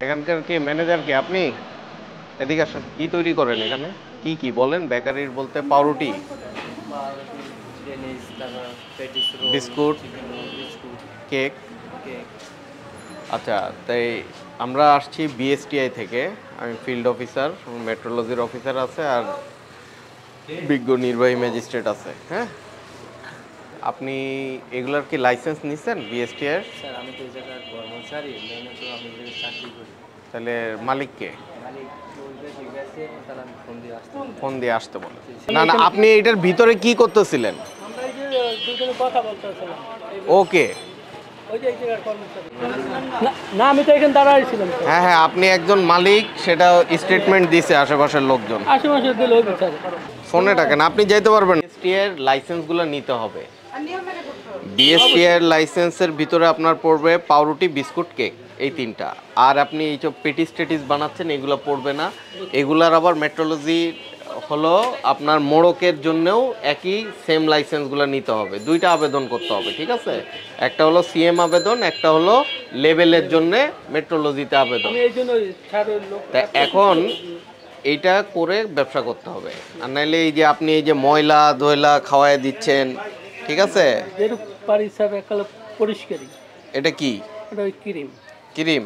এখানকার কি ম্যানেজার কি আপনি? এদিকে আসুন। কি তৈরি করেন এখানে? কি কি বলেন? বেকারির বলতে পাউরুটি, পাউরুটি, ডেনিস, তারপর patties roll, biscuit, chicken roll, biscuit, cake. Cake. আচ্ছা, তাই আমরা আসছি বিএসটিআই থেকে। আমি ফিল্ড অফিসার, মেট্রোলজির অফিসার আছে আর বিজ্ঞ নির্বাহী ম্যাজিস্ট্রেট আছে। হ্যাঁ, আপনি এগুলার কি লাইসেন্স নিছেন বিএসটিআই? স্যার আমি তো এই জায়গার কর্মচারী, মেনে তো আমি যে চাকরি করি। তাহলে মালিককে মালিক বলবে ঠিক আছে, তাহলে আমি ফোন দিয়ে আসতে ফোন দিয়ে আসতে বলেন। না না, আপনি এটার ভিতরে কি করতেছিলেন? আমরা এই যে দুজনে কথা বলতেছিলাম। ওকে। ওই যে এই জায়গার কর্মচারী। না আমি তো এখানে দাঁড়াইছিলাম। হ্যাঁ হ্যাঁ, আপনি একজন মালিক, সেটা স্টেটমেন্ট দিছে আশেপাশের লোকজন। আশেপাশে দিলে ওই বিচার ফোনে ডাকেন, আপনি যাইতে পারবেন। বিএসটিআই লাইসেন্সগুলো নিতে হবে। বিএসটিআই লাইসেন্সের ভিতরে আপনার পড়বে পাউরুটি, বিস্কুট, কেক, এই তিনটা। আর আপনি এইসব পেটিস টেটিস বানাচ্ছেন, এগুলো পড়বে না। এগুলার আবার মেট্রোলজি হলো আপনার মোড়কের জন্যও একই সেম লাইসেন্সগুলো নিতে হবে। দুইটা আবেদন করতে হবে, ঠিক আছে? একটা হলো সিএম আবেদন, একটা হলো লেভেলের জন্য মেট্রোলজিতে আবেদন। তা এখন এইটা করে ব্যবসা করতে হবে। আর নাইলে এই যে আপনি এই যে ময়লা ধয়লা খাওয়ায় দিচ্ছেন, ঠিক আছে? পরিষ্কারই। এটা কি? এটা ওই ক্রিম। ক্রিম?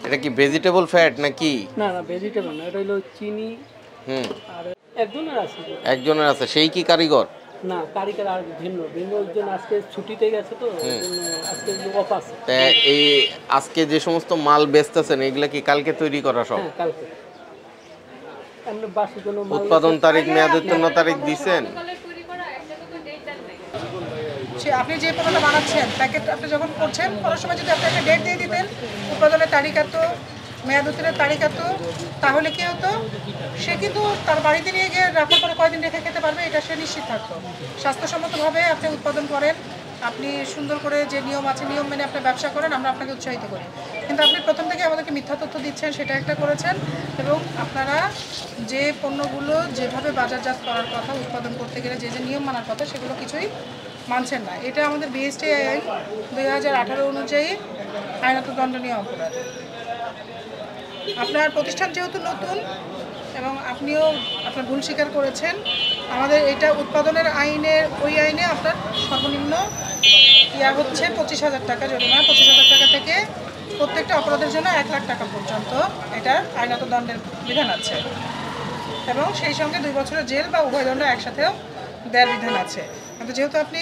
এটা কি ভেজিটেবল ফ্যাট নাকি? না না ভেজিটেবল না, এটা হলো চিনি। আর একজনের আছে। একজনের আছে, সেই কি কারিগর? না কারিগর আর ভিন্ন ভিন্ন একজন আজকে ছুটিতে গেছে, তো আজকে অফ আছে। তা এই আজকে যে সমস্ত মাল বেচতেছেন, এগুলা কি কালকে তৈরি করা সব? হ্যাঁ কালকে। আমরা বাসি কোনো মাল উৎপাদন তারিখ, মেয়াদোত্তীর্ণ তারিখ দিছেন? আপনি যে পণ্যটা বানাচ্ছেন প্যাকেট আপনি যখন করছেন, কোনো সময় যদি আপনি একটা ডেট দিয়ে দিতেন উৎপাদনের তারিখ এত, মেয়াদ উত্তীর্ণের তারিখ এত, তাহলে কি হতো, সে কিন্তু তার বাড়িতে নিয়ে গিয়ে রাখার পরে কয়দিন রেখে খেতে পারবে, এটা সে নিশ্চিত থাকতো। স্বাস্থ্যসম্মতভাবে আপনি উৎপাদন করেন, আপনি সুন্দর করে যে নিয়ম আছে নিয়ম মেনে আপনি ব্যবসা করেন, আমরা আপনাকে উৎসাহিত করি। কিন্তু আপনি প্রথম থেকে আমাদেরকে মিথ্যা তথ্য দিচ্ছেন, সেটা একটা করেছেন। এবং আপনারা যে পণ্যগুলো যেভাবে বাজারজাত করার কথা, উৎপাদন করতে গেলে যে যে নিয়ম মানার কথা, সেগুলো কিছুই মানছেন না। এটা আমাদের বিএসটিআই আইন 2018 অনুযায়ী আইনত দণ্ডনীয় অপরাধ। আপনার প্রতিষ্ঠান যেহেতু নতুন এবং আপনিও আপনার ভুল স্বীকার করেছেন, আমাদের এটা উৎপাদনের আইনের ওই আইনে আপনার সর্বনিম্ন হচ্ছে 25,000 টাকা জরিমানা। 25,000 টাকা থেকে প্রত্যেকটা অপরাধের জন্য 1 লাখ টাকা পর্যন্ত এটার আইনত দণ্ডের বিধান আছে, এবং সেই সঙ্গে 2 বছরের জেল বা উভয় দণ্ড একসাথেও দেওয়ার বিধান আছে। কিন্তু যেহেতু আপনি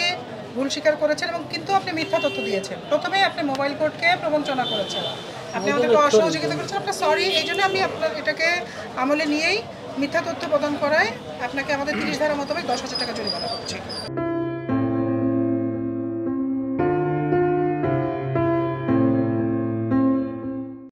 ভুল স্বীকার করেছেন এবং কিন্তু আপনি মিথ্যা তথ্য দিয়েছেন, প্রথমেই আপনি মোবাইল কোর্টকে প্রবঞ্চনা করেছেন, আপনি আমাদেরকে অসহযোগিতা করেছেন, আপনার সরি। এই জন্য আমি আপনার এটাকে আমলে নিয়েই মিথ্যা তথ্য প্রদান করায় আপনাকে আমাদের 30 ধারা মোতাবেক 10,000 টাকা জরিমানা করছি।